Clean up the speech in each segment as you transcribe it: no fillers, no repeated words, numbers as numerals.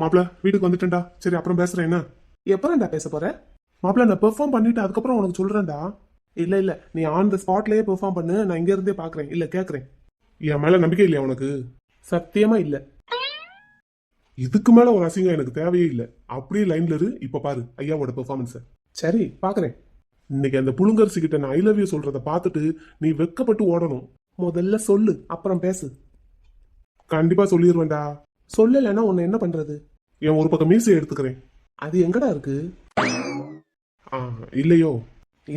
மாப்பிள்ள வீட்டுக்கு வந்துட்டேன்டா. சரி அப்புறம் பேசுறேன். என்ன எப்பறேன்டா பேச போற? மாப்பிள்ள நான் பெர்ஃபார்ம் பண்ணிட்டு அதுக்கப்புறம் உனக்கு சொல்றேன்டா. இல்ல நீ ஆன் த ஸ்பாட்லயே பெர்ஃபார்ம் பண்ணு, நான் இங்க இருந்தே பாக்குறேன். இல்ல கேக்குறேன். என் மேல நம்பிக்கை இல்லையா உனக்கு? சத்தியமா இல்ல. இதுக்கு மேல ஒரு அசிங்கம் எனக்கு தேவையே இல்ல. அப்படியே லைன்ல இரு. இப்ப பாரு ஐயாவோட பெர்ஃபார்மன்ஸ. சரி பாக்குறேன். இன்னைக்கு அந்த புழுங்கரிசி கிட்ட நான் ஐ லவ் யூ சொல்றத பார்த்துட்டு நீ வெக்கப்பட்டு ஓடணும். முதல்ல சொல்லு, அப்புறம் பேசு. கண்டிப்பா சொல்லிடுவேன்டா. சொல்லலைன்னா உன்னை என்ன பண்றது? என் ஒரு பக்கம் மீசை எடுத்துக்கிறேன். அது எங்கடா இருக்கு? இல்லையோ?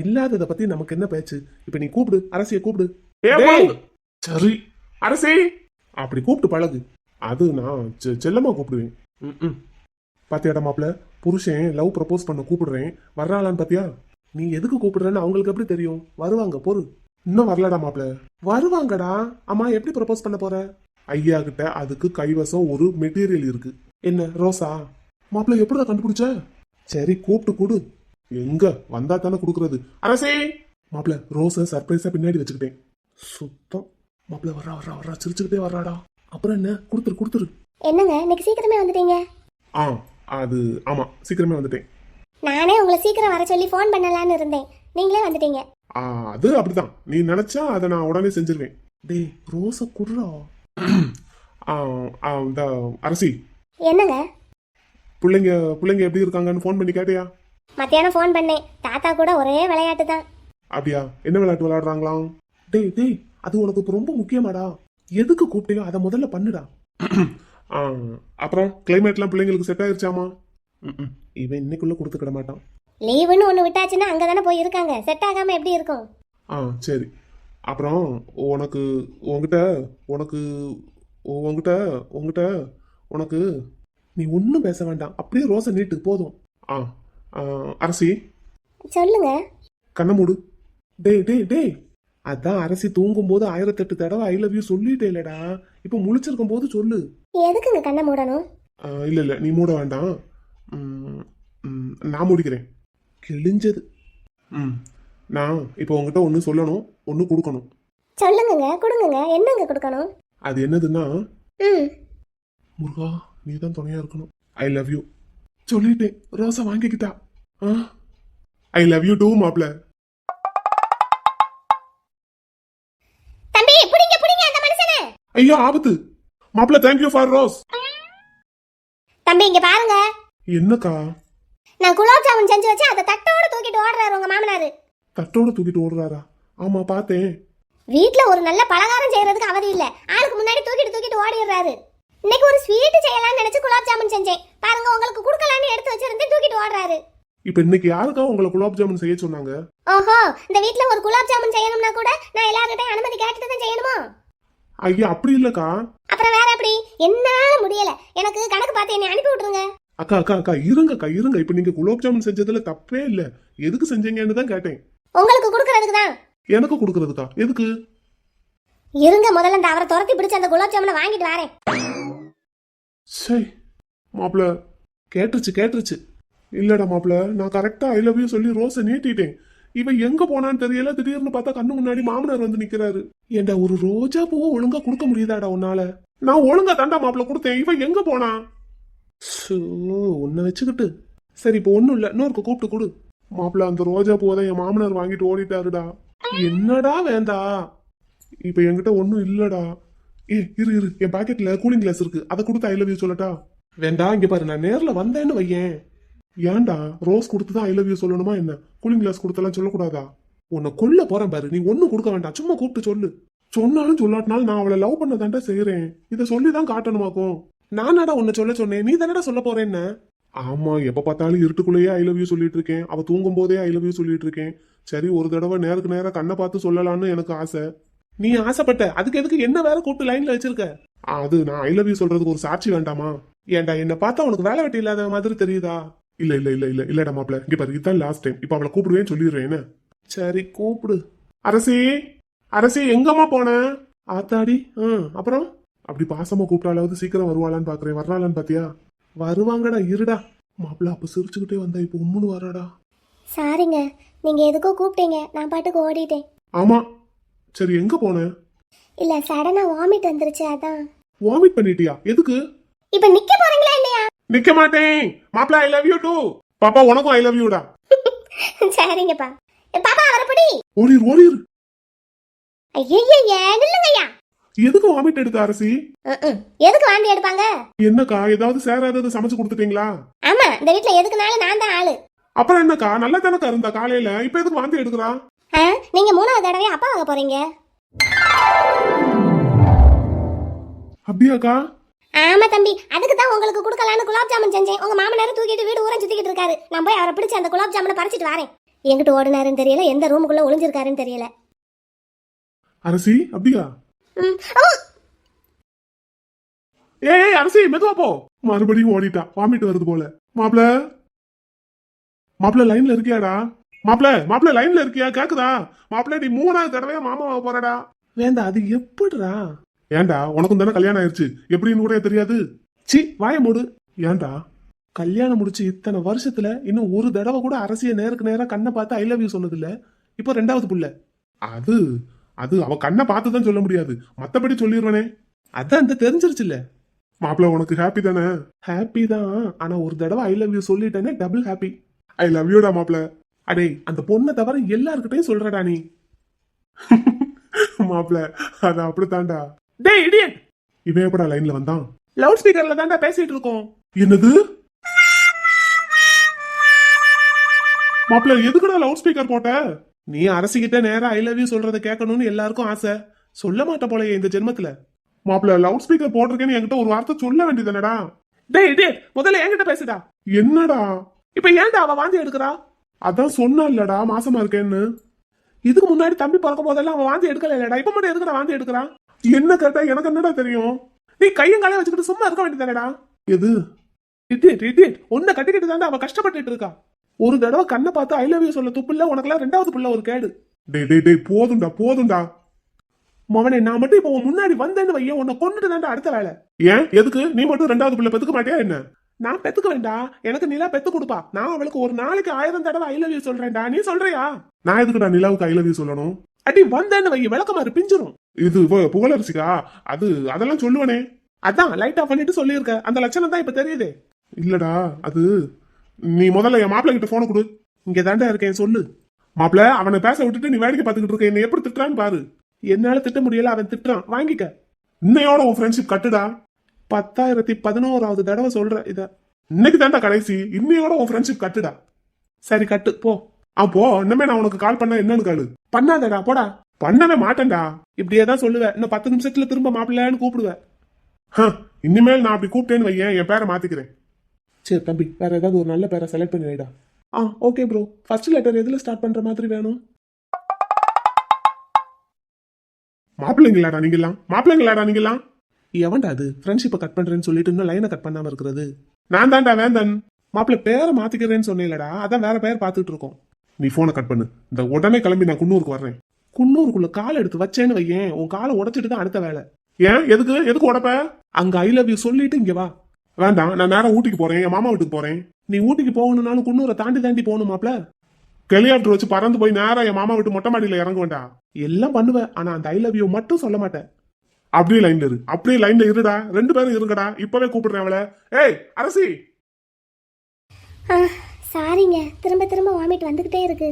இல்லாதத பத்தி நமக்கு என்ன பேச்சு? இப்ப நீ கூப்பிடு, அரசிய கூப்பிடு. சரி அரசி, அப்படி கூப்பிட்டு பழகு. அது நான் செல்லமா கூப்பிடுவேன். பாத்தியாடா மாப்ள, புருஷன் லவ் ப்ரப்போஸ் பண்ண கூப்பிடுறேன், வர்றாளான்னு பாத்தியா? நீ எதுக்கு கூப்பிடுறேன்னு அவங்களுக்கு எப்படி தெரியும்? வருவாங்க பொறு. இன்னும் வரலடா மாப்ள. வருவாங்கடா. அம்மா எப்படி ப்ரப்போஸ் பண்ண போற? ஐயா கிட்ட அதுக்கு கைவசம் ஒரு மெட்டீரியல் இருக்கு. என்ன ரோசா? மாப்ள எப்படிதான் கண்டுபிடிச்ச? சரி கூப்பிட்டு கொடு. எங்க வந்தா தானே குடுக்கறது. அரசே! மாப்ள ரோஸ சர்ப்ரைஸா பின்னாடி வச்சுக்கிட்டேன். சுத்தம். மாப்ள வர்றா வர்றா வர்றா, சிரிச்சுக்கிட்டே வர்றாடா. அப்புறம் என்ன? குடுத்துரு. என்னங்க இன்னைக்கு சீக்கிரமே வந்துட்டீங்க? அது ஆமா, சீக்கிரமே வந்துட்டேன். நானே உங்களை சீக்கிரம் வர சொல்லி ஃபோன் பண்ணலான்னு இருந்தேன், நீங்களே வந்துட்டீங்க. அது அப்படிதான், நீ நினைச்சா அதை நான் உடனே செஞ்சிருவேன். டேய் ரோஸ குடுறா. இந்த அரசி, என்னங்க? பிள்ளைங்க எப்படி இருக்காங்கன்னு ஃபோன் பண்ணி கேட்டியா? மத்தியானம் ஃபோன் பண்ணேன், தாத்தா கூட ஒரே விளையாட்டு தான். அப்படியா? என்ன விளையாட்டு விளையாடுறாங்களாம்? டேய் அது உனக்கு இப்ப ரொம்ப முக்கியமாடா. எதுக்கு கூப்பிட்டியோ அதை முதல்ல பண்ணுடா. அப்புறம் கிளைமேட்லாம் பிள்ளைங்களுக்கு செட் ஆயிருச்சாமா? இவன் இன்னைக்குள்ள கொடுத்துக்கிட மாட்டான். லீவுன்னு ஒன்று விட்டாச்சுன்னா அங்கே தானே போய் இருக்காங்க, செட் ஆகாம எப்படி இருக்கும்? சரி. அப்புறம் உனக்கு உங்ககிட்ட உனக்கு உங்ககிட்ட உங்ககிட்ட உனக்கு நீ ஒன்றும் பேச வேண்டாம், அப்படியே ரோசை நீட்டு போதும். அரசி சொல்லுங்க. கண்ண மூடு. டேய் அதான் அரசி தூங்கும் போது 1008 தடவை ஐ லவ் யூ சொல்லிட்டே இல்லடா. இப்ப முழிச்சிருக்கும் போது சொல்லு. எதுக்குங்க கண்ணை மூடணும்? இல்ல நீ மூட வேண்டாம். நான் முடிக்கிறேன். கிழிஞ்சது. நான் இப்போ உங்ககிட்ட ஒன்று சொல்லணும், ஒன்று கொடுக்கணும். சொல்லுங்க, கொடுங்க. என்னங்க கொடுக்கணும்? அது என்னதுன்னா, முருகா நீ தான் துணையா இருக்கணும். ஐ லவ் யூ சொல்லிட்டேன். ரோசா வாங்கிக்கிட்டா. ஐ லவ் யூ டூ மாப்ள. தம்பி புடிங்க அந்த மனுஷனை. ஐயோ ஆபத்து. மாப்ள தேங்க் யூ ஃபார் ரோஸ். தம்பி இங்க பாருங்க. என்னக்கா? நான் குலாப் ஜாமுன் செஞ்சு வச்சு அதை தட்டோட தூக்கிட்டு ஓடுறாரு உங்க மாமனாரு. தட்டோட தூக்கிட்டு ஓடுறாரா? ஆமா பார்த்தேன். வீட்ல ஒரு நல்ல பலகாரம் செய்யறதுக்கு அவதி இல்ல, ஆளுக்கு முன்னாடி தூக்கிட்டு ஓடிடுறாரு. இன்னைக்கு ஒரு ஸ்வீட் செய்யலாம்னு நினைச்சு குலாப் ஜாமுன் செஞ்சேன், பாருங்க உங்களுக்கு குடுக்கலாம்னு எடுத்து வச்சிருந்தேன், தூக்கிட்டு ஓடுறாரு. இப்ப இன்னைக்கு யாருக்கா உங்களை குலாப் ஜாமுன் செய்ய சொன்னாங்க? ஓஹோ, இந்த வீட்ல ஒரு குலாப் ஜாமுன் செய்யணும்னா கூட நான் எல்லார்கிட்டயும் அனுமதி கேட்டுட்டு தான் செய்யணுமா? ஐயா அப்படி இல்லக்கா. அப்புறம் வேற எப்படி? என்னால முடியல, எனக்கு கணக்கு பார்த்து என்னை அனுப்பி விட்டுருங்க. அக்கா இருங்க. இப்ப நீங்க குலாப் ஜாமுன் செஞ்சதுல தப்பே இல்ல. எதுக்கு செஞ்சீங்கன்னு தான் கேட்டேன். உங்களுக்கு குடுக்கறதுக்கு தான். எனக்கு குடுக்கறதுக்கா? எதுக்கு? இருங்க, முதல்ல இந்த அவரை துரத்தி பிடிச்சு அந்த குலாப் ஜாமுனை வாங்கிட்டு வரேன். சரி மாப்ள, கேட்டுருச்சு. இல்லடா மாப்ள, நான் கரெக்டா ஐ லவ் யூ சொல்லி ரோஸை நீட்டிட்டேன். இவன் எங்க போனான்னு தெரியல. திடீர்னு பார்த்தா கண்ணு முன்னாடி மாமனார் வந்து நிக்கிறாரு. ஏண்டா ஒரு ரோஜா பூவை ஒழுங்கா கொடுக்க முடியுதாடா உன்னால? நான் ஒழுங்கா தாண்டா மாப்ள கொடுத்தேன். இவன் எங்க போனா? உன்னை வச்சுக்கிட்டு. சரி இப்ப ஒண்ணும் இல்ல, இன்னொருக்கு கூப்பிட்டு கொடு. மாப்பிள்ள அந்த ரோஜா பூவை தான் என் மாமனார் வாங்கிட்டு ஓடிட்டாருடா. என்னடா வேண்டா? இப்ப என்கிட்ட ஒண்ணும் இல்லடா. இரு என் பாக்கெட்ல கூலிங் கிளாஸ் இருக்கு, அதை கொடுத்து ஐ லவ் யூ சொல்லட்டா? வேண்டாம், இங்க பாரு நான் நேர்ல வந்தேன்னு வையேன். ஏன்டா ரோஸ் கொடுத்துதான் ஐ லவ் யூ சொல்லணுமா என்ன? கூலிங் கிளாஸ் கொடுத்தெல்லாம் சொல்லக்கூடாதா? உன்னை கொல்ல போறேன் பாரு. நீ ஒன்னும் கொடுக்க வேண்டாம், சும்மா கூப்பிட்டு சொல்லு. சொன்னாலும் சொல்லாட்டினாலும் நான் அவளை லவ் பண்ண தாண்டா செய்யறேன். இதை சொல்லிதான் காட்டணுமாக்கும். நானாடா உன்னை சொல்ல சொன்னேன், நீ தானடா சொல்ல போறேன்னு. ஆமா, எப்ப பார்த்தாலும் இருட்டுக்குள்ளேயே ஐ லவ் யூ சொல்லிட்டு இருக்கேன். அவ தூங்கும் போதே ஐ லவ் யூ சொல்லிட்டு இருக்கேன். சரி ஒரு தடவை நேருக்கு நேரம் கண்ணை பார்த்து சொல்லலாம்னு எனக்கு ஆசை. நீ ஆசைப்பட்ட, அதுக்கு எதுக்கு என்ன வேற கூப்பிட்டு லைன்ல வச்சிருக்க? அது நான் ஐ லவ் யூ சொல்றதுக்கு ஒரு சாட்சி வேண்டாமா? ஏன்டா என்ன பார்த்தா உனக்கு வேலை வெட்டி இல்லாத மாதிரி தெரியுதா? இல்லடா மாப்ள, இங்க பாரு இதுதான் லாஸ்ட் டைம். இப்ப அவளை கூப்பிடுவேன்னு சொல்லிடுறேன். சரி கூப்பிடு. அரசி எங்கம்மா போன? ஆத்தாடி. அப்புறம் அப்படி பாசமா கூப்பிட்டாலாவது சீக்கிரம் வருவாளான்னு பாக்குறேன். வர்றாளான்னு பாத்தியா? வருவாங்கடா, இருடா. மாப்பிள்ள அப்ப சிரிச்சுக்கிட்டே வந்தா இப்ப உம்முன்னு வராடா. சாரிங்க, நீங்க எதுக்கோ கூப்பிட்டீங்க, நான் பாட்டுக்கு ஓடிட்டேன். ஆமா, சரி எங்க போன? இல்ல சடனா வாமிட் வந்துருச்சு, அதான். வாமிட் பண்ணிட்டியா? எதுக்கு? இப்ப நிக்க போறீங்களா இல்லையா? நிக்க மாட்டேன் மாப்பிள்ள ஐ லவ் யூ டூ பாப்பா உனக்கும் ஐ லவ் யூடா சரிங்கப்பா. பாப்பா அவரை பிடி. ஓடிரு ஓடிரு. ஐயய்ய நில்லுங்கய்யா. எதுக்கு வாமிட் எடுக்க அரசி? எதுக்கு வாந்தி எடுப்பாங்க? என்னக்கா ஏதாவது சேராதது சமைச்சு கொடுத்துட்டீங்களா? ஆமா, இந்த வீட்ல எதுக்குனாலும் நான் தான் ஆளு. அப்புறம் என்னக்கா நல்லா தானக்கா இருந்தா காலையில, இப்ப எதுக்கு வாந்தி எடுக்கிறா? நீங்க 3வது தடவை அப்பா வாங்க போறீங்க. அப்படியாக்கா? ஆமா தம்பி, அதுக்கு தான் உங்களுக்கு கொடுக்கலான்னு குலாப் ஜாமுன் செஞ்சேன். உங்க மாமனார் தூக்கிட்டு வீடு ஊரா சுத்திக்கிட்டு இருக்காரு. நான் போய் அவரை பிடிச்சு அந்த குலாப் ஜாமுனை பறிச்சிட்டு வரேன். எங்கிட்ட ஓடுனாருன்னு தெரியல, எந்த ரூமுக்குள்ள ஒளிஞ்சிருக்காருன்னு தெரியல. அரசி அப்படியா? ஏய் அரசி மெதுவா போ. மறுபடியும் ஓடிட்டா, வாமிட் வருது போல. மாப்பிள மாப்பிள லைன்ல இருக்கியாடா? மாப்பிள லைன்ல இருக்கியா? கேக்குதா? மாப்பிள நீ 3வது தடவையா மாமா போறடா. வேண்டா அது எப்படிடா? ஏண்டா உனக்கும் தானே கல்யாணம் ஆயிருச்சு, எப்படின்னு கூட தெரியாது. சி வாய மூடு. ஏண்டா கல்யாணம் முடிச்சு இத்தனை வருஷத்துல இன்னும் ஒரு தடவை கூட அரசிய நேருக்கு நேரா கண்ணை பார்த்து ஐ லவ் யூ சொன்னது இல்ல. இப்போ 2வது புள்ள. அது அது அவ கண்ணை பார்த்துதான் சொல்ல முடியாது, மத்தபடி சொல்லிடுவானே. அதான் இந்த தெரிஞ்சிருச்சு இல்ல. மாப்பிள உனக்கு ஹாப்பி தானே? ஹாப்பி தான், ஆனா ஒரு தடவை ஐ லவ் யூ சொல்லிட்டேனே டபுள் ஹாப்பி. ஐ லவ் யூடா மாப்பிள. அடே அந்த பொண்ணை தவிர எல்லாருக்கிட்டையும் சொல்றடா நீ. மாப்பிள அது அப்படித்தான்டா. டேய் இடியட், இவன் எப்படா லைன்ல வந்தான்? லவுட் ஸ்பீக்கர்ல தான்டா பேசிட்டு இருக்கோம். என்னது மாப்பிள எதுக்குடா லவுட் ஸ்பீக்கர் போட்ட? நீ அரசிக்கிட்ட நேரா ஐ லவ் யூ சொல்றத கேட்கணும்னு எல்லாருக்கும் ஆசை, சொல்ல மாட்ட போலயே இந்த ஜென்மத்துல. மாப்பிள லவுட் ஸ்பீக்கர் போட்டிருக்கேன்னு என்கிட்ட ஒரு வார்த்தை சொல்ல வேண்டியதுனடா. டேய் டேய் முதல்ல என்கிட்ட பேசுடா. என்னடா இப்ப ஏன்டா அவ வாந்தி எடுக்கிறா? அதான் சொன்னா இல்லடா மாசமா இருக்கேன்னு. இதுக்கு முன்னாடி தம்பி பிறக்கும் போதெல்லாம் அவன் வாந்தி எடுக்கல இல்லடா, இப்ப மட்டும் எதுக்குடா வாந்தி எடுக்கிறான்? என்ன கேட்டா எனக்கு என்னடா தெரியும்? நீ கையங்காலே வச்சுக்கிட்டு சும்மா இருக்க வேண்டியதானடா. எது இடியட் இடியட், உன்னை கட்டிக்கிட்டு தாண்டா அவ கஷ்டப்பட்டுட்டு இருக்கா. ஒரு தடவை கண்ணை பார்த்து ஐ லவ் யூ சொல்ல துப்புல, உனக்குலாம் 2வது புள்ள ஒரு கேடு. டேய் டேய் டேய் போதும்டா போதும்டா. மவனே நான் மட்டும் இப்போ முன்னாடி வந்தேன்னு வையன், உன்னை கொண்டுட்டு தாண்டா அடுத்த வேலை. ஏன் எதுக்கு நீ மட்டும் 2வது புள்ள பெத்துக்க மாட்டியா என்ன? நான் பெத்துக்க வேண்டாம், எனக்கு நிலா பெத்து கொடுப்பா. நான் அவளுக்கு ஒரு நாளைக்கு 1000 தடவை ஐ லவ் யூ சொல்றேன்டா, நீ சொல்றியா? நான் எதுக்குடா நிலாவுக்கு ஐ லவ் யூ சொல்லணும்? அடி வந்தேன்னு வைய விளக்கமாறு பிஞ்சிரும். இது புகழரசிக்கா? அதெல்லாம் சொல்லுவனே. அதான் லைட் ஆஃப் பண்ணிட்டு சொல்லியிருக்க, அந்த லட்சணம் தான் இப்ப தெரியுது. இல்லடா அது நீ முதல்ல என் மாப்பிள்ள கிட்ட போன கொடு. இங்க தாண்டா இருக்கேன் சொல்லு. மாப்பிள்ள அவனை பேச விட்டுட்டு நீ வேடிக்கை பார்த்துக்கிட்டு இருக்க, என்ன எப்படி திட்டுறான்னு பாரு. என்னால திட்ட முடியல, அவன் திட்டுறான், வாங்கிக்க. இன்னையோட உன் ஃப்ரெண்ட்ஷிப் கட்டுடா. 10,011வது தடவை சொல்ற இத. இன்னைக்கு தாண்டா கடைசி, இன்னையோட உன் ஃப்ரெண்ட்ஷிப் கட்டுடா. சரி கட்டு போ. போ, இன்னமே நான் உனக்கு கால் பண்ண என்னன்னு காலு. பண்ணாதடா போடா. பண்ணவே மாட்டேன்டா, இப்படியே தான் சொல்லுவேன். இன்னும் 10 நிமிஷத்துல திரும்ப மாப்பிள்ளன்னு கூப்பிடுவேன். இனிமேல் நான் அப்படி கூப்பிட்டேன்னு வையேன், என் பேரை மாத்திக்கிறேன். சரி தம்பி, வேற ஏதாவது ஒரு நல்ல பேரை செலக்ட் பண்ணி வைடா. Okay bro. ஃபர்ஸ்ட் லெட்டர் எதுல ஸ்டார்ட் பண்ற மாதிரி வேணும்? மாப்பிள்ளைங்களாடா நீங்கலாம். எவன்டா அது ஃப்ரெண்ட்ஷிப்பை கட் பண்றேன்னு சொல்லிட்டு இன்னும் லைனை கட் பண்ணாம இருக்கிறது? நான் தான்டா வேந்தன். மாப்பிள்ள பேரை மாத்திக்கிறேன்னு சொன்னேன்லடா, அதான் வேற பேர் பார்த்துட்டு இருக்கோம். நீ போனை கட் பண்ணு, இந்த உடனே கிளம்பி நான் குன்னூருக்கு வர்றேன். குன்னூருக்குள்ள காலை எடுத்து வச்சேன்னு வையேன், உன் காலை உடைச்சிட்டு தான் அடுத்த வேலை. ஏன் எதுக்கு உடப்ப? அங்க ஐ லவ் யூ சொல்லிட்டு இங்க வா. வேண்டாம், நான் நேரம் ஊட்டிக்கு போறேன், என் மாமா வீட்டுக்கு போறேன். நீ ஊட்டிக்கு போகணும்னாலும் குன்னூரை தாண்டி போகணும் மாப்ள. ஹெலிகாப்டர் வச்சு பறந்து போய் நேரம் என் மாமா வீட்டு மொட்டை மாடியில இறங்க வேண்டாம். எல்லாம் பண்ணுவேன், ஆனா அந்த ஐ லவ் யூ மட்டும் சொல்ல மாட்டேன். அப்படியே லைன்ல இருடா, 2 பேரும் இருங்கடா, இப்பவே கூப்பிடுறேன் அவளை. ஏய் அரசி. சாரிங்க, திரும்ப வாமிட் வந்துகிட்டே இருக்கு.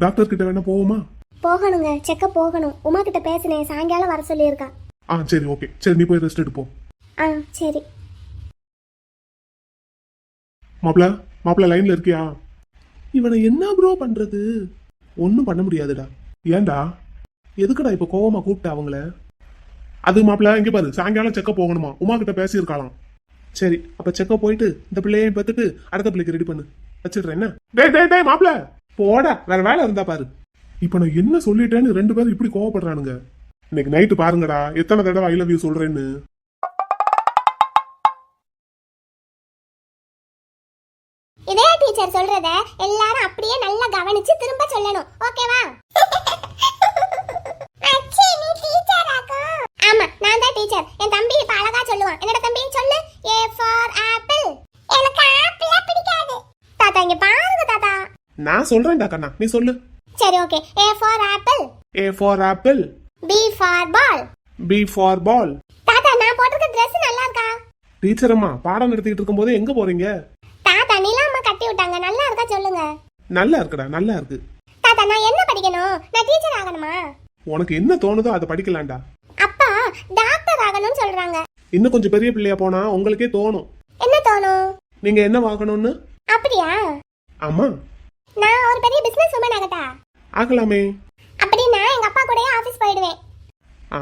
டாக்டர் கிட்ட வேணா போவோமா? போகணுங்க, செக்கப் போகணும். உமா கிட்ட பேசினேன், சாயங்காலம் வர சொல்லியிருக்கா. சரி ஓகே, சரி நீ போய் ரெஸ்ட் எடுப்போம். சரி. மாப்ள லைன்ல இருக்கியா? இவனை என்ன ப்ரோ பண்றது? ஒன்னும் பண்ண முடியாதுடா. ஏன்டா எதுக்குடா இப்ப கோவமா கூப்பிட்ட அவங்கள? அது மாப்ள இங்க பாரு, சாயங்காலம் செக்கப் போகணுமா, உமா கிட்ட பேசியிருக்கலாம். சரி அப்ப செக்கப் போயிட்டு இந்த பிள்ளையையும் பார்த்துட்டு அடுத்த பிள்ளைக்கு ரெடி பண்ணு, வச்சிடுறேன் என்ன? டேய் மாப்ள போடா, வேற வேலை இருந்தா பாரு. இப்ப நான் என்ன சொல்லிட்டேன்னு 2 பேரும் இப்படி கோவப்படுறானுங்க. இன்னைக்கு நைட்டு பாருங்கடா எத்தனை தடவை ஐ லவ் யூ சொல்றேன்னு. இதே டீச்சர் சொல்றத எல்லாரும் அப்படியே நல்லா கவனிச்சு திரும்ப சொல்லணும், ஓகேவா? அச்சி நீ டீச்சராக்கா? ஆமா நான் தான் டீச்சர். என் தம்பி இப்ப அழகா சொல்லுவான். என்னோட தம்பி சொல்லு. A for apple. எனக்கு ஆப்பிள் பிடிக்காது. தாத்தா இங்க பாருங்க தாத்தா. நான் சொல்றேன்டா கண்ணா, நீ சொல்லு. சரி okay. A for apple. A for apple. B for ball. B for ball. தாத்தா நான் போட்டிருக்க Dress நல்லா இருக்கா? டீச்சர் அம்மா பாடம் நடத்திட்டு இருக்கும்போது எங்க போறீங்க? தாத்தா நிலாம்மா கட்டி விட்டாங்க, நல்லா இருக்கா சொல்லுங்க. நல்லா இருக்குடா, நல்லா இருக்கு. தாத்தா நான் என்ன படிக்கணும்? நான் டீச்சர் ஆகணுமா? உனக்கு என்ன தோணுதோ அதை படிக்கலாம்டா. அப்பா டாக்டர் ஆகணும்னு சொல்றாங்க. இன்னும் கொஞ்சம் பெரிய பிள்ளையா போனா உங்களுக்கே தோணும். என்ன தோணும்? நீங்க என்ன ஆகணும்னு. அப்படியா? ஆமா. நான் ஒரு பெரிய பிசினஸ் உமன் ஆகட்டா? ஆகலாமே. அப்படின்னா எங்க அப்பா கூடயே ஆபீஸ் போயிடுவேன்.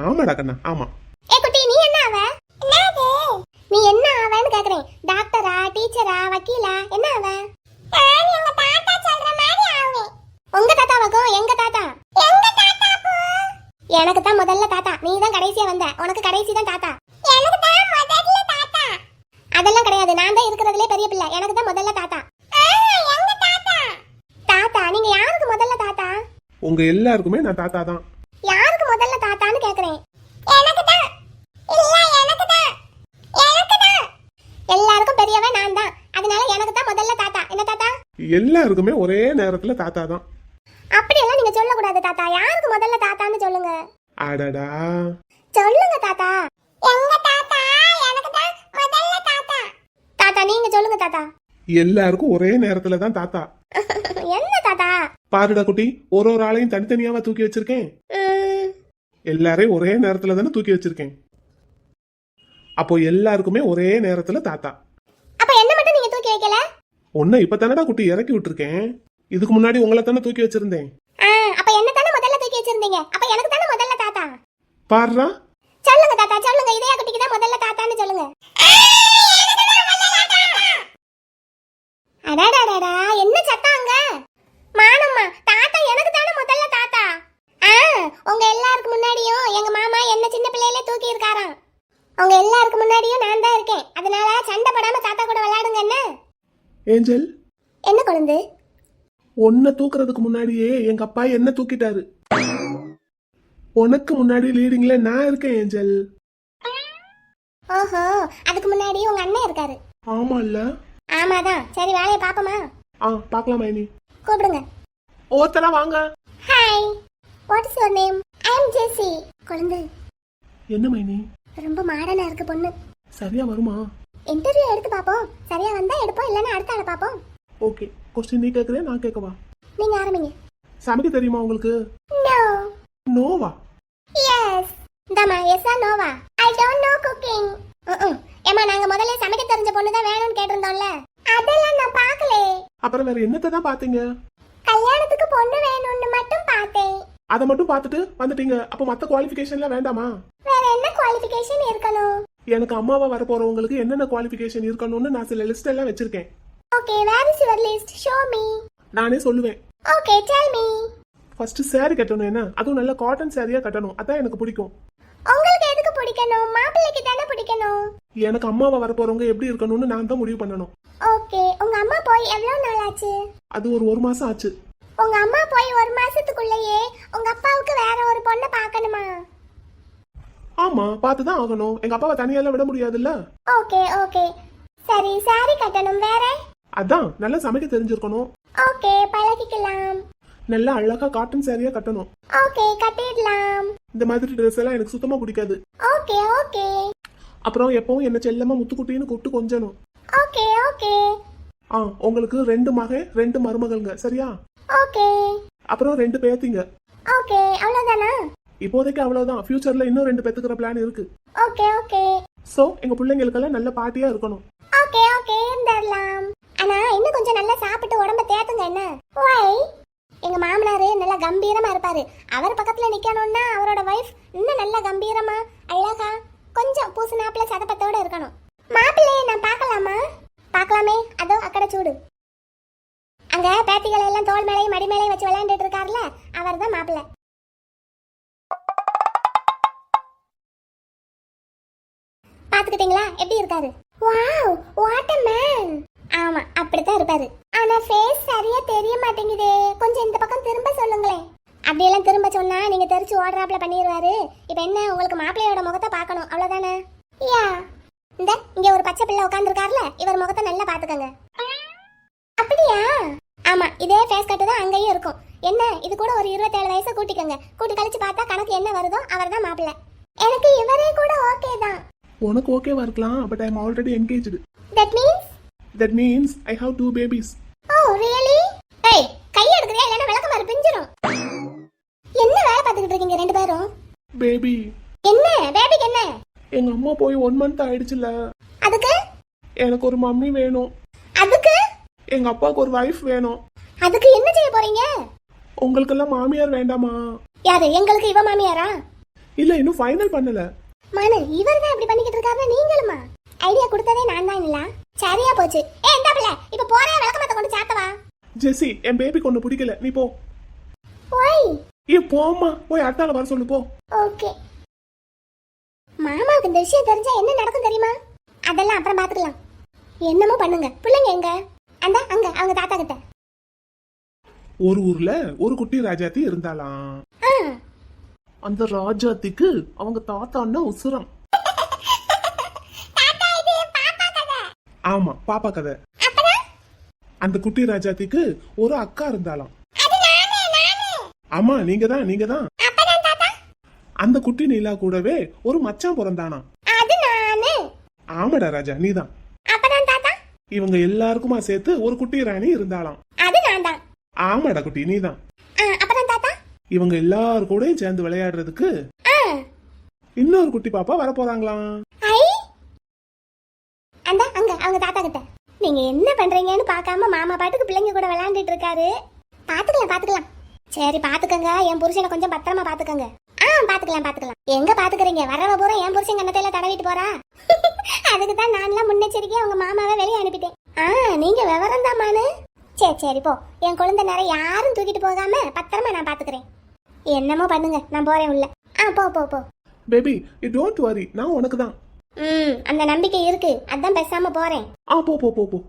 ஆமாடா கண்ணா, ஆமா. ஏ குட்டி நீ என்ன ஆவ? என்னது? நீ என்ன ஆவன்னு கேக்குறேன். டாக்டரா, டீச்சரா, வக்கீலா, என்ன ஆவ? நான் எங்க தாத்தா சொல்ற மாதிரி ஆவேன். உங்க தாத்தாவுக்கும் எங்க தாத்தா? எங்க தாத்தாக்கு எனக்கு தான் முதல்ல தாத்தா. நீ தான் கடைசியா வந்த. உனக்கு கடைசி தான் தாத்தா. எனக்கு தான் முதல்ல தாத்தா. அதெல்லாம் கிடையாது. நான் தான் இருக்கிறதுலே பெரிய பிள்ளை. எனக்கு தான் முதல்ல தாத்தா. எங்க தாத்தா? தாத்தா நீங்க யாருக்கு முதல்ல தாத்தா? உங்க எல்லாருக்குமே நான் தாத்தா தான். யாருக்கு முதல்ல தாத்தான்னு கேக்குறேன். எனக்கு தான். இல்ல எனக்கு தான். எனக்கு தான். எல்லாருக்கும் பெரியவன் நான் தான். அதனால எனக்கு தான் முதல்ல தாத்தா. என்ன தாத்தா? எல்லாருக்குமே ஒரே நேரத்துல தாத்தா தான். அப்படி எல்லாம் நீங்க சொல்ல கூடாது தாத்தா. யாருக்கு முதல்ல தாத்தான்னு சொல்லுங்க. அடடா. சொல்லுங்க தாத்தா. எங்க தாத்தா? எனக்கு தான் முதல்ல தாத்தா. தாத்தா நீங்க சொல்லுங்க தாத்தா. எல்லாருக்கும் ஒரே நேரத்துல தான் தாத்தா. என்ன தாத்தா? பாருடா குட்டி, ஒரு ஒரு ஆளையும் தனித்தனியாவா தூக்கி வச்சிருக்கேன்? எல்லாரையும் ஒரே நேரத்துல தானே தூக்கி வச்சிருக்கேன். அப்போ எல்லாருக்குமே ஒரே நேரத்துல தாத்தா. அப்ப என்ன மட்டும் நீங்க தூக்கி வைக்கல? உன்னை இப்ப தானடா குட்டி இறக்கி விட்டுருக்கேன். இதுக்கு முன்னாடி உங்களை தானே தூக்கி வச்சிருந்தேன். அப்ப என்ன தானே முதல்ல தூக்கி வச்சிருந்தீங்க. அப்ப எனக்கு தானே முதல்ல தாத்தா. பாருடா. சொல்லுங்க தாத்தா சொல்லுங்க. இதே குட்டிக்கு தான் முதல்ல தாத்தான்னு சொல்லுங்க. அடடடடா என்ன சத்தம் அங்க? மானம்மா தாத்தா எனக்கு தானே முதல்ல தாத்தா. உங்க எல்லாருக்கும் முன்னாடியும் எங்க மாமா என்ன சின்ன பிள்ளையில தூக்கி இருக்காராம். உங்க எல்லாருக்கும் முன்னாடியும் நான் தான் இருக்கேன். அதனால சண்டை படாம தாத்தா கூட விளையாடுங்க. என்ன ஏஞ்சல்? என்ன குழந்தை? உன்னை தூக்குறதுக்கு முன்னாடியே எங்க அப்பா என்ன தூக்கிட்டாரு. உனக்கு முன்னாடி லீடிங்ல நான் இருக்கேன் ஏஞ்சல். ஓஹோ அதுக்கு முன்னாடி உங்க அண்ணன் இருக்காரு. ஆமா இல்ல? ஆமாதான். சரி வேலையை பாப்போமா? பாக்கலாமா இனி? கூப்பிடுங்க. ஓத்தலா வாங்க. Hi, what is your name? I am Jessie. குழந்தை என்ன மைனி? ரொம்ப மாடனா இருக்கு பொண்ணு. சரியா வருமா? இன்டர்வியூ எடுத்து பாப்போம். சரியா வந்தா எடுப்போம், இல்லனா அடுத்த ஆளை பாப்போம். ஓகே. क्वेश्चन நீ கேக்குறே நான் கேட்கவா? நீங்க ஆரம்பிங்க. சமைக்க தெரியுமா உங்களுக்கு? நோ. நோவா? எஸ். தமா எஸ்ஸா நோவா? I don't know cooking. ஏமா நாங்க முதல்ல சமைக்க தெரிஞ்ச பொண்ணு தான் வேணும்னு கேட்டிருந்தோம்ல. அதெல்லாம் நான் பார்க்கல. அப்புறம் வேற என்னத்தை தான் பாத்தீங்க? கல்யாணத்துக்கு பொண்ணு வேணும்னு மட்டும் பார்த்தேன். அத மட்டும் பார்த்துட்டு வந்துட்டீங்க. அப்ப மத்த குவாலிஃபிகேஷன்லாம் வேண்டாமா? வேற என்ன குவாலிஃபிகேஷன் இருக்கணும்? எனக்கு அம்மாவா வர போறவங்களுக்கு என்னென்ன குவாலிஃபிகேஷன் இருக்கணும்னு நான் சில லிஸ்ட் எல்லாம் வச்சிருக்கேன். Okay, where is your list? Show me. நானே சொல்லுவேன். Okay, tell me. First saree கட்டணும். என்ன அதுவும் நல்ல காட்டன் சாரியா கட்டணும். அதான் எனக்கு பிடிக்கும். உங்களுக்கு எதுக்கு பிடிக்கணும்? மாப்பிள்ளைக்கு தானே பிடிக்கணும். எனக்கு அம்மாவா வர போறவங்க எப்படி இருக்கணும்னு நான் தான் முடிவு பண்ணணும். ஓகே, உங்க அம்மா போய் எவ்வளவு நாள் ஆச்சு? அது ஒரு மாசம் ஆச்சு. உங்க அம்மா போய் ஒரு மாசத்துக்குள்ளேயே உங்க அப்பாவுக்கு வேற ஒரு பொண்ணை பார்க்கணுமா? ஆமா, பார்த்து தான் ஆகணும். எங்க அப்பாவை தனியால விட முடியாதுல்ல. ஓகே ஓகே சரி, சாரி கட்டணும். வேற? அதான் நல்லா சமைக்க தெரிஞ்சிருக்கணும். ஓகே, பழகிக்கலாம். நல்லா அழகா காட்டன் சாரியா கட்டணும். ஓகே, கட்டிடலாம். இந்த மாதிரி ட்ரெஸ் எல்லாம் எனக்கு சுத்தமா பிடிக்காது. Okay okay. அப்புறம் எப்பவும் என்ன செல்லமா முத்துக்குட்டின்னு கூப்பிட்டு கொஞ்சணும். Okay okay. உங்களுக்கு 2 மகன் 2 மருமகள்ங்க, சரியா? ஓகே. அப்புறம் 2 பேத்திங்க. ஓகே, அவ்வளவுதானா? இப்போதைக்கு அவ்வளவுதான். ஃபியூச்சர்ல இன்னும் 2 பேத்துக்கிற பிளான் இருக்கு. Okay okay. சோ எங்க பிள்ளைங்களுக்கெல்லாம் நல்ல பாட்டியா இருக்கணும். ஓகே ஓகே, இருந்துடலாம். ஆனா இன்னும் கொஞ்சம் நல்லா சாப்பிட்டு உடம்ப தேத்துங்க. என்ன? வை? எங்க மாமனாரு நல்லா கம்பீரமா இருப்பாரு. அவர் பக்கத்துல நிக்கணும்னா அவரோட வைஃப் இன்னும் நல்லா கம்பீரமா அழகா கொஞ்சம் பூசுனாப்புல சதப்பத்தோட இருக்கணும். மாப்பிள்ளையை நான் பார்க்கலாமா? பார்க்கலாமே. அதோ அக்கட சூடு. அங்க பேத்திகளை எல்லாம் தோல் மேலையும் மடி மேலையும் வச்சு விளையாண்டுட்டு இருக்காருல, அவர் தான் மாப்பிள்ளை. பாத்துக்கிட்டீங்களா எப்படி இருக்காரு? Wow, what a man. ஆமா, அப்படித்தான் இருப்பாரு. ஆனா ஃபேஸ் சரியா தெரிய மாட்டேங்குதே. கொஞ்சம் இந்த பக்கம் திரும்ப சொல்லுங்களேன். அப்படியெல்லாம் திரும்ப சொன்னா நீங்க தெரிச்சு ஓடுறாப்ல பண்ணிடுவாரு. இப்ப என்ன, உங்களுக்கு மாப்பிள்ளையோட முகத்தை பார்க்கணும், அவ்வளவுதானே? யா, இந்த இங்க ஒரு பச்சை பிள்ளை உட்காந்துருக்காருல, இவர் முகத்தை நல்லா பாத்துக்கங்க. அப்படியா? ஆமா, இதே ஃபேஸ் கட்டு தான் அங்கேயும் இருக்கும். என்ன, இது கூட ஒரு 27 வயசை கூட்டிக்கங்க. கூட்டி கழிச்சு பார்த்தா கணக்கு என்ன வருதோ அவர் தான் மாப்பிள்ளை. எனக்கு இவரே கூட ஓகே தான். உனக்கு ஓகேவா இருக்கலாம், but I am already engaged. That means that means I have 2 babies. Oh really? ஏய் கை எடுக்கறியா இல்லனா விளக்கமாறு பிஞ்சிரும். என்ன வேலை பார்த்துக்கிட்டு இருக்கீங்க ரெண்டு பேரும்? பேபி. என்ன பேபிக்கு என்ன? எங்க அம்மா போய் 1 month ஆயிடுச்சுல. அதுக்கு? எனக்கு ஒரு மம்மி வேணும். அதுக்கு? எங்க அப்பாவுக்கு ஒரு வைஃப் வேணும். அதுக்கு என்ன செய்ய போறீங்க? உங்களுக்கெல்லாம் மாமியார் வேண்டாமா? யாரு? எங்களுக்கு இவ மாமியாரா? இல்ல இன்னும் ஃபைனல் பண்ணல. மானு இவர் தான் இப்படி பண்ணிக்கிட்டு இருக்காரு, நீங்களுமா? ஐடியா கொடுத்ததே நான் தான் இல்ல. சரியா போச்சு. ஏய் இந்த பிள்ளை இப்ப போறே விளக்கமாத்த கொண்டு சாத்தவா. ஜெசி, என் பேபிக்கு ஒண்ணு பிடிக்கல, நீ போ. ஓய் போம்மா, போய் அத்தால வர சொல்லு போ. ஓகே. மாமாவுக்கு இந்த விஷயம் தெரிஞ்சா என்ன நடக்கும் தெரியுமா? அதெல்லாம் அப்புறம் பாத்துக்கலாம். என்னமோ பண்ணுங்க. பிள்ளைங்க எங்க? அந்த அங்க அவங்க தாத்தா கிட்ட. ஒரு ஊர்ல ஒரு குட்டி ராஜாத்தி இருந்தாலாம். ஆ. அந்த ராஜாத்திக்கு அவங்க தாத்தான்னா உசுரம். தாத்தா இது பாப்பா கதை. ஆமா, பாப்பா கதை. அப்பனா அந்த குட்டி ராஜாத்திக்கு ஒரு அக்கா இருந்தாலாம். அது நானே. ஆமா, நீங்க தான். அப்பனா தாத்தா அந்த குட்டி நீலா கூடவே ஒரு மச்சான் பிறந்தானா. அது நானே. ஆமாடா ராஜா, நீதான். அப்பனா தாத்தா இவங்க எல்லாருக்குமா சேர்த்து ஒரு குட்டி ராணி இருந்தாலாம். அது நான் தான். ஆமாடா குட்டி, நீதான். அப்பனா தாத்தா இவங்க எல்லாரும் கூடயும் சேர்ந்து விளையாடுறதுக்கு இன்னொரு குட்டி பாப்பா வர போறாங்களாம். ஐ அந்த அங்க அவங்க தாத்தா கிட்ட. நீங்க என்ன பண்றீங்கன்னு பார்க்காம மாமா பாட்டுக்கு பிள்ளைங்க கூட விளையாண்டுட்டு இருக்காரு. பாத்துக்கலாம். சரி பாத்துக்கங்க, என் புருஷனை கொஞ்சம் பத்திரமா பாத்துக்கங்க. பாத்துக்கலாம். எங்க பாத்துக்கறீங்க? வரவ பூரா என் புருஷன் கண்ணத்தையில தடவிட்டு போறா. அதுக்கு தான் நான்லாம் முன்னெச்சரிக்கையா உங்க மாமாவை வெளியே அனுப்பிட்டேன். நீங்க விவரம் தான் மானு. சரி போ. என் குழந்தை நிறைய யாரும் தூக்கிட்டு போகாம பத்திரமா நான் பாத்துக்கிறேன். என்னமோ பண்ணுங்க, நான் போறேன் உள்ள. போ. பேபி, யூ டோன்ட் வரி, நான் உனக்கு தான். அந்த நம்பிக்கை இருக்கு, அதான் பேசாம போறேன். போ.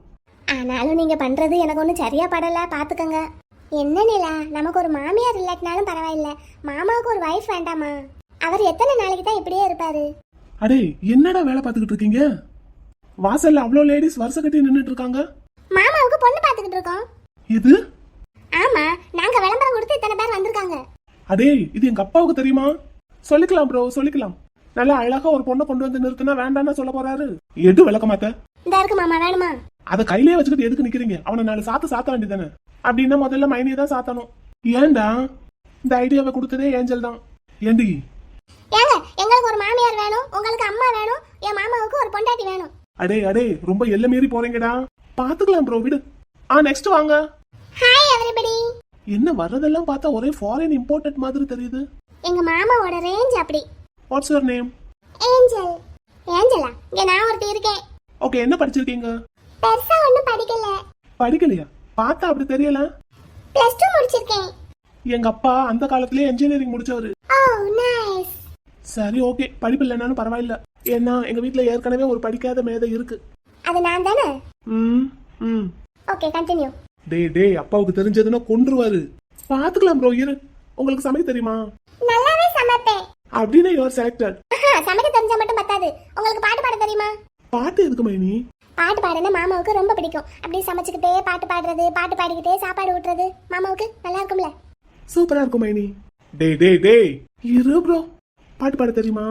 ஆனாலும் நீங்க பண்றது எனக்கு ஒன்றும் சரியா படல, பாத்துக்கங்க. என்ன நிலா, நமக்கு ஒரு மாமியார் இல்லாட்டினாலும் பரவாயில்ல, மாமாவுக்கு ஒரு வைஃப் வேண்டாமா? அவர் எத்தனை நாளைக்கு தான் இப்படியே இருப்பாரு? அடே, என்னடா வேலை பார்த்துக்கிட்டு இருக்கீங்க? வாசல்ல அவ்வளோ லேடிஸ் வருஷ கட்டி நின்னுட்டு இருக்காங்க. மாமாவுக்கு பொண்ணு பாத்துக்கிட்டு இருக்கோம். இது? ஆமா, நாங்க விளம்பரம் கொடுத்து இத்தனை பேர் வந்திருக்காங்க. அடே, இது எங்க அப்பாவுக்கு தெரியுமா? சொல்லிக்கலாம் ப்ரோ, சொல்லிக்கலாம். நல்லா அழகா ஒரு பொண்ணை கொண்டு வந்து நிறுத்தினா வேண்டாம்னு சொல்ல போறாரு. எடு விளக்க மாத்த. இந்த இருக்கு மாமா, வேணுமா? அத கையிலே வச்சுக்கிட்டு எதுக்கு நிக்கிறீங்க? அவனை 4 சாத்த வேண்டியதானே. அப்படின்னா முதல்ல மைனியை தான் சாத்தணும். ஏன்டா? இந்த ஐடியாவை கொடுத்ததே ஏஞ்சல் தான். ஏண்டி? ஏங்க, எங்களுக்கு ஒரு மாமியார் வேணும், உங்களுக்கு அம்மா வேணும், என் மாமாவுக்கு ஒரு பொண்டாட்டி வேணும். அடே, ரொம்ப எல்லை மீறி போறீங்கடா. பாத்துக்கலாம் ப்ரோ, விடு. நெக்ஸ்ட் வாங்க. Hi everybody. என்ன வர்றதெல்லாம் பார்த்தா ஒரே ஃபாரின் இம்போர்ட்டட் மாதிரி தெரியுது. எங்க மாமாவோட ரேஞ்ச் அப்படி. What's your name? Angel. Angela? இங்க நான் ஒருத்தி இருக்கேன். ஓகே, என்ன படிச்சிருக்கீங்க? பெருசா ஒண்ணும் படிக்கல. படிக்கலையா? பார்த்தா அப்படி தெரியல. +2 முடிச்சிருக்கேன். எங்க அப்பா அந்த காலத்திலேயே இன்ஜினியரிங் முடிச்சவரு. Oh nice. சரி ஓகே, படிப்பு இல்லைனாலும் பரவாயில்ல. ஏன்னா எங்க வீட்ல ஏற்கனவே ஒரு படிக்காத மேதை இருக்கு. அது நான் தானே? Okay continue. டேய், அப்பாவுக்கு தெரிஞ்சதுன்னா கொன்றுவாரு. பாத்துக்கலாம் ப்ரோ, இரு. உங்களுக்கு சமைக்க தெரியுமா? நல்லாவே சமைப்பேன். அப்படின்னா யுவர் செலக்டட். சமைக்க தெரிஞ்சா மட்டும் பத்தாது, உங்களுக்கு பாட்டு பாட தெரியுமா? பாட்டு எதுக்கு மைனி? பாட்டு பாடுனா மாமாவுக்கு ரொம்ப பிடிக்கும். அப்படியே சமைச்சுக்கிட்டே பாட்டு பாடுறது, பாட்டு பாடிக்கிட்டே சாப்பாடு ஊட்டுறது மாமாவுக்கு நல்லா இருக்கும்ல. சூப்பரா இருக்கும் மைனி. டேய் இரு ப்ரோ, பாட்டு பாட தெரியுமா?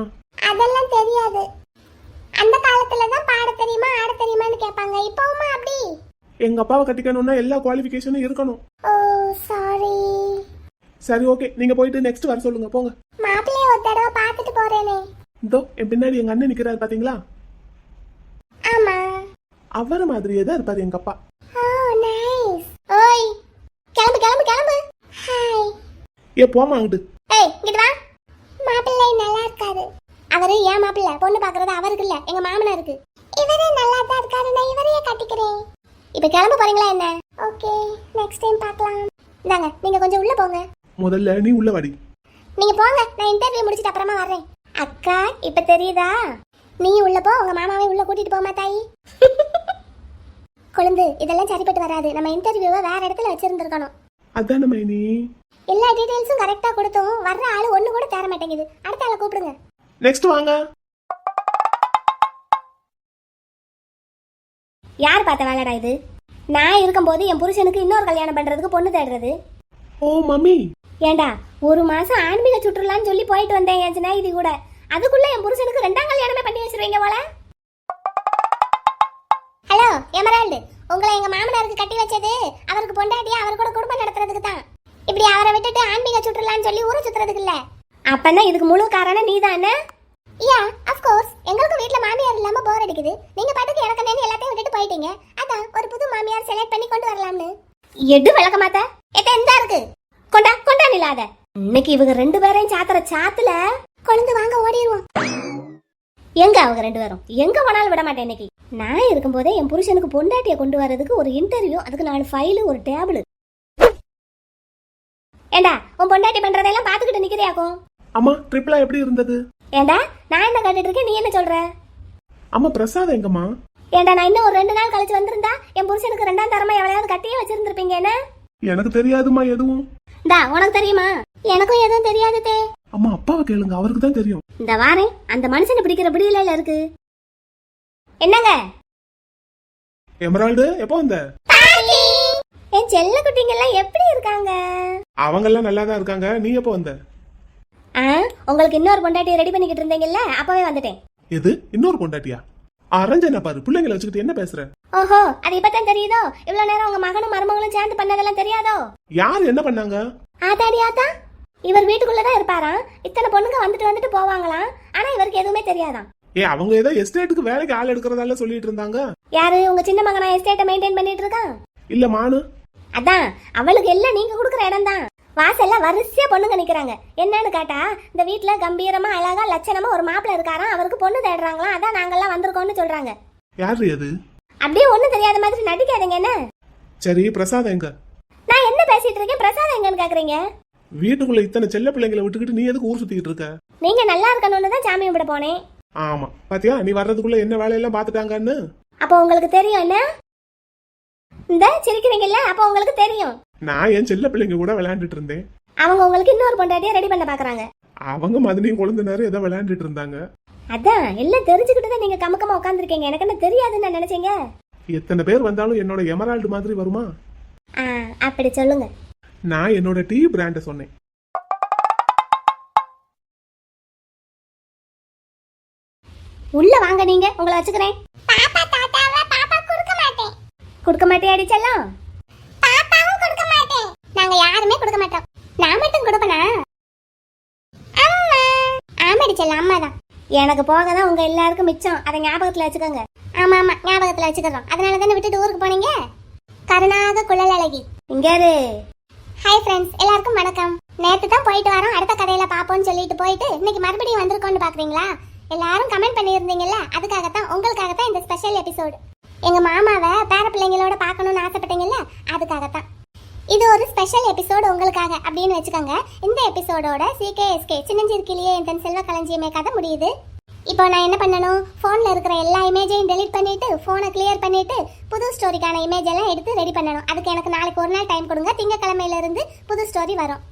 அதெல்லாம் தெரியாது. அந்த காலத்துல தான் பாட தெரியுமா ஆட தெரியுமான்னு கேட்பாங்க. இப்போமா அப்படி? எங்க அப்பாவை கட்டிக்கணும்னா எல்லா குவாலிஃபிகேஷனும் இருக்கணும். ஓ சாரி. சரி ஓகே, நீங்க போயிட்டு நெக்ஸ்ட் வர சொல்லுங்க, போங்க. மாப்பிள்ளைய ஒரு தடவை பார்த்துட்டு போறேனே. இதோ என் பின்னாடி எங்க அண்ணன் நிக்கிறாரு பாத்தீங்களா? ஆமா, அவர மாதிரியே தான் இருப்பாரு எங்க அப்பா. ஓ நைஸ். ஓய் கிளம்பு. ஹாய். போமா அங்கிட்டு. ஏய் இங்கிட்டு வா. மாப்பிள்ளை நல்லா இருக்காரு. அவரு ஏன் மாப்பிள்ளை? பொண்ணு பாக்குறது அவருக்கு இல்ல, எங்க மாமனாருக்கு. இவரே நல்லா தான் இருக்காரு, நான் இவரையே கட்டிக்கிறேன். இப்ப கிளம்ப போறீங்களா என்ன? ஓகே, நெக்ஸ்ட் டைம் பார்க்கலாம். இந்தாங்க, நீங்க கொஞ்சம் உள்ள போங்க. முதல்ல நீ உள்ள வாடி. நீங்க போங்க, நான் இன்டர்வியூ முடிச்சிட்டு அப்புறமா வர்றேன். அக்கா இப்ப தெரியுதா? நீ உள்ள போ, உங்க மாமாவை உள்ள கூட்டிட்டு போமா தாயி. கொழுந்து, இதெல்லாம் சரிப்பட்டு வராது. நம்ம இன்டர்வியூவை வேற இடத்துல வச்சிருந்திருக்கணும். அதான மைனி. எல்லா டீடைல்ஸும் கரெக்டா கொடுத்தோம், வர்ற ஆளு ஒண்ணு கூட தேர மாட்டேங்குது. அடுத்த ஆளை கூப்பிடுங்க. நெக்ஸ்ட் வாங்க. யார் பார்த்த வேலைடா இது? நான் இருக்கும்போது என் புருஷனுக்கு இன்னொரு கல்யாணம் பண்றதுக்கு பொண்ணு தேடுறது. ஓ மம்மி. ஏண்டா, ஒரு மாசம் ஆன்மீக சுற்றுலான்னு சொல்லி போயிட்டு வந்தேன் என் சின்ன இது கூட. அதுக்குள்ள என் புருஷனுக்கு 2ஆம் கல்யாணமே பண்ணி வச்சிருவீங்க போல. ஹலோ எமரால்டு, உங்களை எங்க மாமனாருக்கு கட்டி வச்சது அவருக்கு பொண்டாட்டியா அவர் கூட குடும்பம் நடத்துறதுக்கு தான். இப்படி அவரை விட்டுட்டு ஆன்மீக சுற்றுலான்னு சொல்லி ஊரை சுத்துறதுக்கு இல்ல. அப்பன்னா இதுக்கு முழு காரணம் நீதானே? Yeah of course. எங்களுக்கு வீட்ல மாமியார் இல்லாம போர் அடிக்குது. நீங்க பாட்டுக்கு எனக்கு நேன்னு எல்லாத்தையும் விட்டுட்டு போயிட்டீங்க. அதான் ஒரு புது மாமியார் செலக்ட் பண்ணி கொண்டு வரலாம்னு. எடு விளக்க மாத்த எத்த எந்த இருக்கு கொண்டா கொண்டா நிலாத. இன்னைக்கு இவங்க 2 பேரையும் சாத்துற சாத்துல கொழுந்து வாங்க ஓடிடுவோம். எங்க அவங்க 2 பேரும் எங்க போனாலும் விட மாட்டேன். இன்னைக்கு நான் இருக்கும்போதே என் புருஷனுக்கு பொண்டாட்டியை கொண்டு வரதுக்கு ஒரு இன்டர்வியூ, அதுக்கு 4 ஃபைலு, ஒரு டேபிள். ஏண்டா உன் பொண்டாட்டி பண்றதெல்லாம் பாத்துக்கிட்டு நிக்கிறியாக்கும்? அம்மா ட்ரிப்லா எப்படி இருந்தது? ஏண்டா நான் என்ன கேட்டுட்டு இருக்கேன், நீ என்ன சொல்ற? அம்மா பிரசாத் எங்கம்மா? ஏண்டா நான் இன்னும் ஒரு 2 நாள் கழிச்சு வந்திருந்தா என் புருஷனுக்கு 2ஆம் தரமா எவ்வளவு கட்டியே வச்சிருந்திருப்பீங்க. என்ன எனக்கு தெரியாதுமா எதுவும். டா உனக்கு தெரியுமா? எனக்கும் எதுவும் தெரியாது தே. அம்மா அப்பாவை கேளுங்க, அவருக்கு தான் தெரியும். இந்த வாரேன் அந்த மனுஷனை பிடிக்கிற பிடியில இருக்கு. என்னங்க எமரால்டு எப்போ வந்த? என் செல்ல குட்டிங்க எல்லாம் எப்படி இருக்காங்க? அவங்க எல்லாம் நல்லா தான் இருக்காங்க. நீ எப்போ வந்த? உங்களுக்கு இன்னொரு பொண்டாட்டியை ரெடி பண்ணிக்கிட்டு இருந்தீங்கல்ல, அப்பவே வந்துட்டேன். எது இன்னொரு பொண்டாட்டியா? அரஞ்சனா பாரு, பிள்ளைங்களை வச்சுக்கிட்டு என்ன பேசுற? ஓஹோ, அது இப்பதான் தெரியுதோ? இவ்வளவு நேரம் உங்க மகனும் மருமகளும் சேர்ந்து பண்ணதெல்லாம் தெரியாதோ? யார் என்ன பண்ணாங்க? ஆத்தாடி ஆத்தா, இவர் வீட்டுக்குள்ளதான் இருப்பாராம். இத்தனை பொண்ணுங்க வந்துட்டு போவாங்களாம். ஆனா இவருக்கு எதுவுமே தெரியாதாம். அவங்க ஏதோ எஸ்டேட்டுக்கு வேலைக்கு ஆள் எடுக்கிறதால சொல்லிட்டு இருந்தாங்க. யாரு உங்க சின்ன மகனா எஸ்டேட்டை மெயின்டைன் பண்ணிட்டு இருக்கான்? இல்ல மானு. அதான் அவளுக்கு எல்லாம் நீங்க கொடுக்குற இடம் தான். வாசல்ல வரிசையா பொண்ணுங்க நிக்கிறாங்க. என்னன்னு கேட்டா இந்த வீட்டுல கம்பீரமா அழகா லட்சணமா ஒரு மாப்பிள்ள இருக்காராம், அவருக்கு பொண்ணு தேடுறாங்களாம். அதான் நாங்கெல்லாம் வந்திருக்கோம்னு சொல்றாங்க. யாரு அது? அப்படியே ஒண்ணும் தெரியாத மாதிரி நடிக்காதீங்க. என்ன சரி பிரசாத் எங்க? நான் என்ன பேசிட்டு இருக்கேன், பிரசாத் எங்கன்னு கேக்குறீங்க? வீட்டுக்குள்ள இத்தனை செல்ல பிள்ளைங்களை விட்டுக்கிட்டு நீ எதுக்கு ஊர் சுத்திக்கிட்டு இருக்க? நீங்க நல்லா இருக்கணும்னு தான் சாமி கும்பிட போனேன். ஆமா பாத்தியா, நீ வர்றதுக்குள்ள என்ன வேலையெல்லாம் பாத்துட்டாங்கன்னு. அப்போ உங்களுக்கு தெரியும் என்ன? இந்த சிரிக்கிறீங்கல்ல, அப்போ உங்களுக்கு தெரியும். நான் என் செல்ல பிள்ளைங்க கூட விளையாண்டுட்டு இருந்தேன். அவங்க உங்களுக்கு இன்னொரு பொண்டாட்டியை ரெடி பண்ண பாக்குறாங்க. அவங்க மதுனையும் குழந்தை நேரம் ஏதோ விளையாண்டுட்டு இருந்தாங்க. அதான் எல்லாம் தெரிஞ்சுக்கிட்டு தான் நீங்க கமக்கமா உட்காந்துருக்கீங்க. எனக்கு என்ன தெரியாதுன்னு நான் நினைச்சீங்க? எத்தனை பேர் வந்தாலும் என்னோட எமரால்டு மாதிரி வருமா? அப்படி சொல்லுங்க. நான் என்னோட டீ பிராண்ட சொன்னேன். உள்ள வாங்க, நீங்க உங்களை வச்சுக்கிறேன். கொடுக்க மாட்டேன் அடிச்செல்லாம். பாப்பாவும் கொடுக்க மாட்டேன். நாங்க யாருமே கொடுக்க மாட்டோம். நான் மட்டும் கொடுப்பனா? ஆமா அடிச்செல்லாம் அம்மா தான். எனக்கு போக தான் உங்க எல்லாருக்கும் மிச்சம். அதை ஞாபகத்துல வச்சுக்கோங்க. ஆமா ஆமா ஞாபகத்துல வச்சுக்கிறோம். அதனால தானே விட்டுட்டு ஊருக்கு போனீங்க. கருணாக குழல் அழகி இங்க இரு. ஹாய் ஃப்ரெண்ட்ஸ், எல்லாருக்கும் வணக்கம். நேத்து தான் போயிட்டு வரோம், அடுத்த கதையில பாப்போம்னு சொல்லிட்டு போயிட்டு இன்னைக்கு மறுபடியும் வந்திருக்கோம்னு பாக்குறீங்களா? எல்லாரும் கமெண்ட் பண்ணியிருந்தீங்கல்ல, அதுக்காகத்தான் உங்களுக்காகத்தான் இந்த ஸ்பெஷல் எபிசோடு. எங்க மாமாவை பேர பிள்ளைங்களோட பார்க்கணும்னு ஆசைப்பட்டீங்கல்ல, அதுக்காகத்தான் இது ஒரு ஸ்பெஷல் எபிசோடு உங்களுக்காக அப்படின்னு வச்சுக்கோங்க. இந்த எபிசோடோட CKSK சின்னஞ்சிருக்கிலேயே என் செல்வ களஞ்சியமே கதை முடியுது. இப்போ நான் என்ன பண்ணணும், ஃபோனில் இருக்கிற எல்லா இமேஜையும் டெலீட் பண்ணிட்டு ஃபோனை கிளியர் பண்ணிட்டு புது ஸ்டோரிக்கான இமேஜ் எல்லாம் எடுத்து ரெடி பண்ணணும். அதுக்கு எனக்கு நாளைக்கு ஒரு நாள் டைம் கொடுங்க. திங்கக்கிழமையிலிருந்து புது ஸ்டோரி வரும்.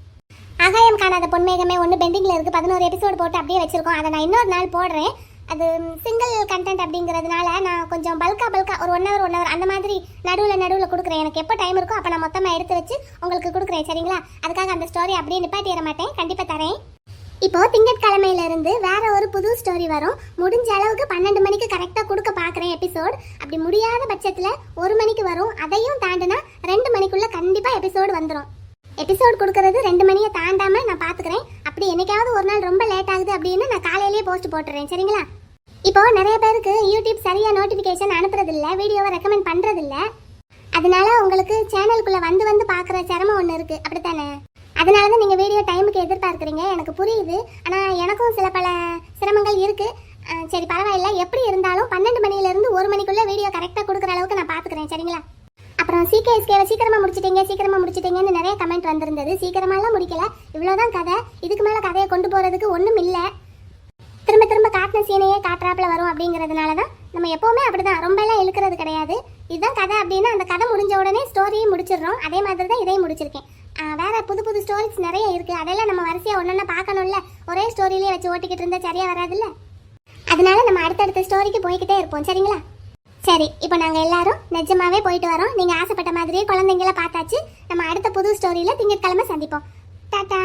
ஆகாயம் காணாத பொன்மேகமே ஒன்று பெண்டிங்கில் இருக்குது. 11 எபிசோடு போட்டு அப்படியே வச்சிருக்கோம். அதை நான் இன்னொரு நாள் போடுறேன். அது சிங்கிள் கண்டென்ட் அப்படிங்கிறதுனால நான் கொஞ்சம் பல்கா ஒரு 1 hour அந்த மாதிரி நடுவில் கொடுக்குறேன். எனக்கு எப்போ டைம் இருக்கோ அப்போ நான் மொத்தமாக எடுத்து வச்சு உங்களுக்கு கொடுக்குறேன், சரிங்களா? அதுக்காக அந்த ஸ்டோரி அப்படியே நிப்பாட்டிட மாட்டேன், கண்டிப்பாக தரேன். இப்போ திங்கட்கிழமையிலிருந்து வேற ஒரு புது ஸ்டோரி வரும். முடிஞ்ச அளவுக்கு 12 மணிக்கு கரெக்டாக கொடுக்க பார்க்குறேன் எபிசோடு. அப்படி முடியாத பட்சத்தில் 1 மணிக்கு வரும். அதையும் தாண்டினா 2 மணிக்குள்ளே கண்டிப்பாக எபிசோடு வந்துடும். எபிசோடு கொடுக்கறது 2 மணியை தாண்டாமல் நான் பார்த்துக்கிறேன். அப்படி என்னைக்காவது ஒரு நாள் ரொம்ப லேட் ஆகுது அப்படின்னு நான் காலையிலேயே போஸ்ட் போட்டுறேன், சரிங்களா? இப்போ நிறைய பேருக்கு யூடியூப் சரியாக நோட்டிஃபிகேஷன் அனுப்புறதில்ல, வீடியோவை ரெக்கமெண்ட் பண்ணுறதில்ல. அதனால உங்களுக்கு சேனலுக்குள்ளே வந்து பார்க்குற சிரமம் ஒன்று இருக்குது, அப்படித்தானே? அதனால தான் நீங்கள் வீடியோ டைமுக்கு எதிர்பார்க்குறீங்க, எனக்கு புரியுது. ஆனால் எனக்கும் சில பல சிரமங்கள் இருக்குது. சரி பரவாயில்ல, எப்படி இருந்தாலும் 12 மணிலேருந்து 1 மணிக்குள்ளே வீடியோ கரெக்டாக கொடுக்குற அளவுக்கு நான் பார்த்துக்கிறேன், சரிங்களா? அப்புறம் CKSKவை சீக்கிரமாக முடிச்சிட்டீங்கன்னு நிறைய கமெண்ட் வந்திருந்தது. சீக்கிரமாலாம் முடிக்கல, இவ்வளோதான் கதை. இதுக்கு மேலே கதையை கொண்டு போகிறதுக்கு ஒன்றும் இல்லை. திரும்ப காட்டின சீனையே காட்டுறாப்புல வரும் அப்படிங்கிறதுனால தான் நம்ம எப்போவுமே அப்படிதான், ரொம்ப எல்லாம் இழுக்கிறது கிடையாது. இதுதான் கதை அப்படின்னா அந்த கதை முடிஞ்ச உடனே ஸ்டோரியும் முடிச்சிடுறோம். அதே மாதிரி தான் இதையும் முடிச்சிருக்கேன். வேற புது ஸ்டோரிஸ் நிறைய இருக்கு. அதெல்லாம் நம்ம வரிசையா ஒன்னொன்னா பார்க்கணும்ல. ஒரே ஸ்டோரியிலேயே வச்சு ஓட்டிக்கிட்டு இருந்தா சரியா வராதுல்ல. அதனால நம்ம அடுத்தடுத்த ஸ்டோரிக்கு போய்கிட்டே இருப்போம், சரிங்களா? சரி, இப்போ நாங்கள் எல்லாரும் நிஜமாவே போயிட்டு வரோம். நீங்கள் ஆசைப்பட்ட மாதிரியே குழந்தைங்கள பார்த்தாச்சு. நம்ம அடுத்த புது ஸ்டோரியில் திங்கட்கிழமை சந்திப்போம். டாடா.